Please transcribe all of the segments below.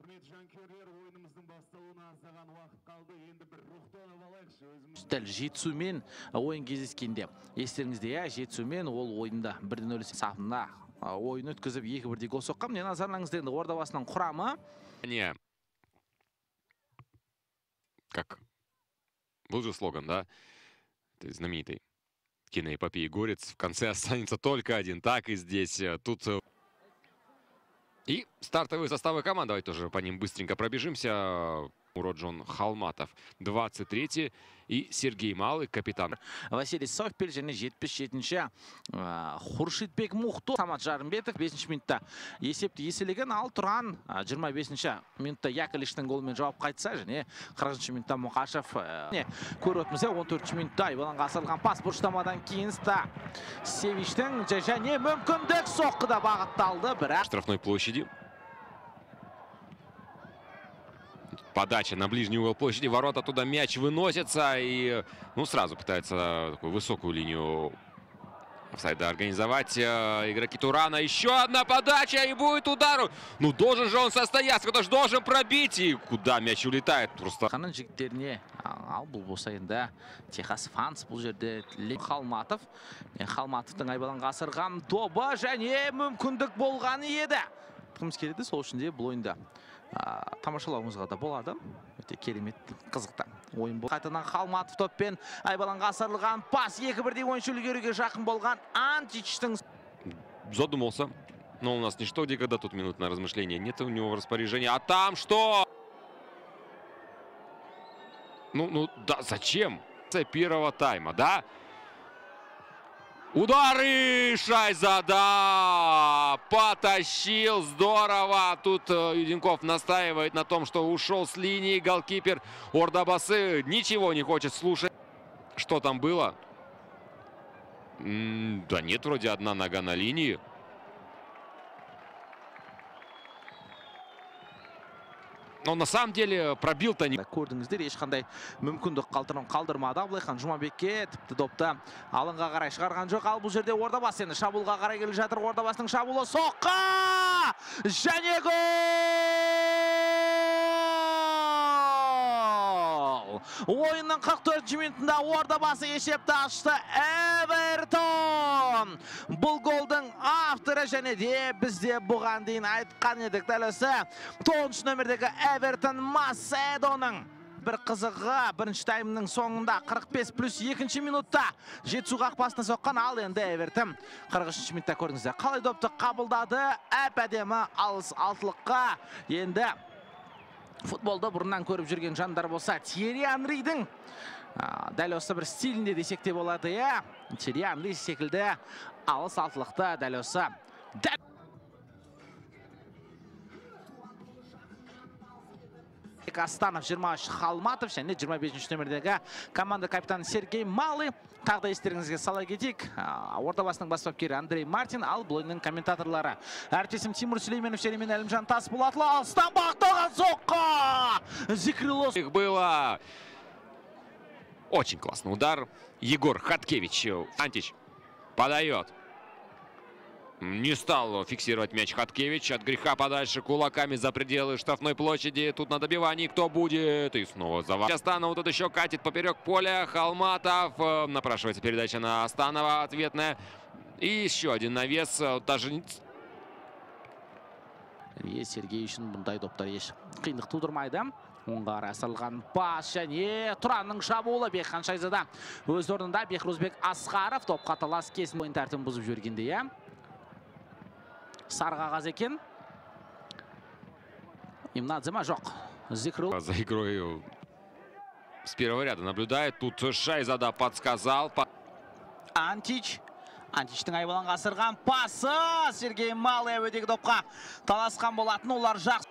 Құрметті жанкүйерлер, ойынымыздың басталуына аздаған уақыт қалды. Енді бір рухтанып алайықшы өзіміз. Дәл Жетісумен ойын кездескенде естеріңізде, Жетісумен ол ойында 1-0 сапында ойын өткізіп 2-1 гол соққан. Міне назарларыңызда енді ордабасының құрамы. Не. Как был же слоган, да? Ты знаменитый киноэпопеи «Горец». В конце останется только один. Так и здесь. Тут... И стартовые составы команд. Давайте тоже по ним быстренько пробежимся. Уроджон Халматов, 23-й, и Сергей Малый, капитан. Василий Совпель және 77-ші Хуршитбек Мухто. Самат Жарымбетов 5-ші минутта есепті еселеген. Ал Тұран 25-ші минутта Яковлевичтің голымен жауап қайтса, және 40-ші минутта Мұқашев көріп өтмізде. 14-ші минутта Айбаланға асырылған пас бұрыштамадан кейін Севичтің және мүмкіндік соққыда бағытталды. Штрафной площади. Подача на ближний угол площади, ворота туда мяч выносится и сразу пытается такую высокую линию офсайда организовать игроки Турана. Еще одна подача и будет удар. Ну должен же он состояться, кто же должен пробить, и куда мяч улетает просто. Техас Фанс бұл жерде Халматов. Халматовтың Айбаланға асырған добы және мүмкіндік болған еді. Кіміз келеді, сол үшін де бұл ойында тамашалауымызға да болады. Өте керемет, қызықты ойын бұл. Қайтадан Халматов топпен Айбаланға асырылған пас 2-1 ойыншы үлгеруге жақын болған Античтің. Задумался. Но у нас не что, где когда тут минутное размышление. Нет у него в распоряжении. А там что? Да, зачем? Первого тайма, да? Удары! Шайза, да! Потащил, здорово! Тут Юденков настаивает на том, что ушел с линии голкипер Ордабасы. Ничего не хочет слушать. Что там было? Да нет, вроде одна нога на линии. Но на самом деле пробил-то не... Көрдіңіздер, ешқандай мүмкіндік қалдырмады. Абылайхан Жұмабекке тіпті допта алынға қарай шығарған жоқ. Ал бұл жерде Ордабасы енді шабуылға қарай келе жатыр. Ордабасының шабуылы соққа! Және гол! Ойынның 44 минутында Ордабасы есепті ашты. Эвертон! Бұл голдың авторы және де бізде бұған дейін айтқан едік. Дәл осы 9 нөмірдегі Эвертон Маседоның бір қызығы бірінші таймның соңында 45+2 минутта Жетісу қақпасына соққан. Ал енді Эвертон 43 минутта көрдіңіздер. Қалай допты қабылдады, әп-әдемі алтылыққа. Енді футболды бұрыннан көріп жүрген жандар болса, Тьерри Анридің дәл осы бір стилінде десек те болады. Тьерри Анри секілді алыс алтылықты дәл осы. Астанов 23 Халматов және 25 нөмірдегі команда капитаны Сергей Малый. Тағда естеріңізге сала кетейік. Ордабасының бас бапкері Андрей Мартин, ал бұл ойынның комментаторлары әріптесім Тимур Сүлейменов және мен Әлімжан Тасболатұлы. Алыстан бағытталған соққа! Зикрилос. Их было очень классный удар. Егор Хаткевич. Антич подает. Не стал фиксировать мяч Хаткевич. От греха подальше, кулаками за пределы штрафной площади. Тут на добивании кто будет? И снова завар. Астанов тут еще катит поперек поля. Халматов. Напрашивается передача на Астанова. Ответная. И еще один навес. Даже... Сергей үшін бұндай доптар еш қиындық тудырмайды. Оңға асырылған пас және Тұранның шабуылы Бекхан Шайзада. Өз орнында Бехрузбек Асқаров топ қаталас кесін ойын тәртібін бұзып жүргенде. Сарғағаз екен. Имнадзема жоқ. Зикрил. За игрой с первого ряда наблюдает. Тут Шайзада подсказал. Антич. Античтің Айбаланға асырған пасы. Сергей Малый өдегі допқа таласқан болатын. Олар жақ.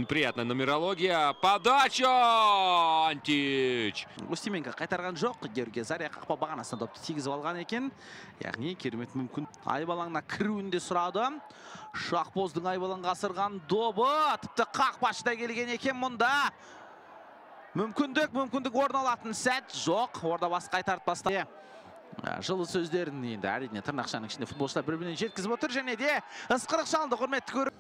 Приятная нумерология. Подача! Антич! Устименко қайтарған жоқ. Георгий Заря қақпа бағанасына допты тигізіп алған екен. Яғни керемет мүмкін. Айбалаңына кіруінде сұрады. Шақпоздың Айбаланға асырған добы. Тіпті қақпашыда келген екен мұнда. Мүмкіндік орын алатын сәт жоқ. Ордабасы қайтарып бастады. Жылы сөздерін енді әрине тырнақшаның ішінде футболшылар бір-біріне жеткізіп отыр және де ысқырық шалынды құрметті көріп.